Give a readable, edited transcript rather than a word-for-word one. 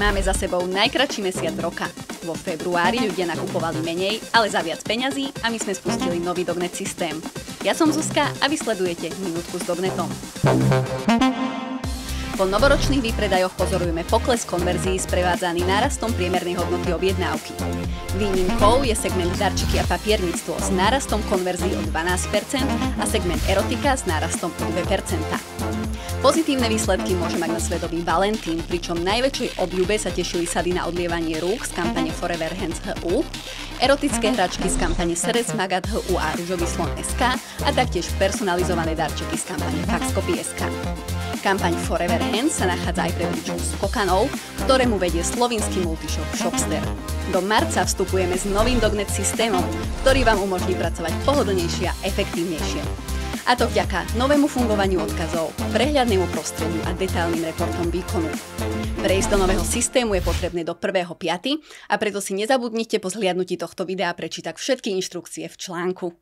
Máme za sebou najkratší mesiac roka. Vo februári ľudia nakupovali menej, ale za viac peňazí a my sme spustili nový Dognet systém. Ja som Zuzka a vy sledujete Minútku s Dognetom. Po novoročných výpredajoch pozorujeme pokles konverzií sprevádzaný nárastom priemernej hodnoty objednávky. Výnimkou je segment darčeky a papierníctvo s nárastom konverzií o 12% a segment erotika s nárastom o 2%. Pozitívne výsledky môže mať na svedomí Valentín, pričom najväčšej obľúbe sa tešili sady na odlievanie rúk z kampane Forever Hands HU, erotické hračky z kampane Serec Magat HU a Ružový slon SK a taktiež personalizované darčeky z kampane Faxcopy SK. Kampaň Forever Hands sa nachádza aj pre vodičov s kokanou, ktorému vedie slovinský multishop Shopster. Do marca vstupujeme s novým Dognet systémom, ktorý vám umožní pracovať pohodlnejšie a efektívnejšie. A to vďaka novému fungovaniu odkazov, prehľadnému prostrediu a detailným reportom výkonu. Prejsť do nového systému je potrebné do 1.5. a preto si nezabudnite po zhliadnutí tohto videa prečítať všetky inštrukcie v článku.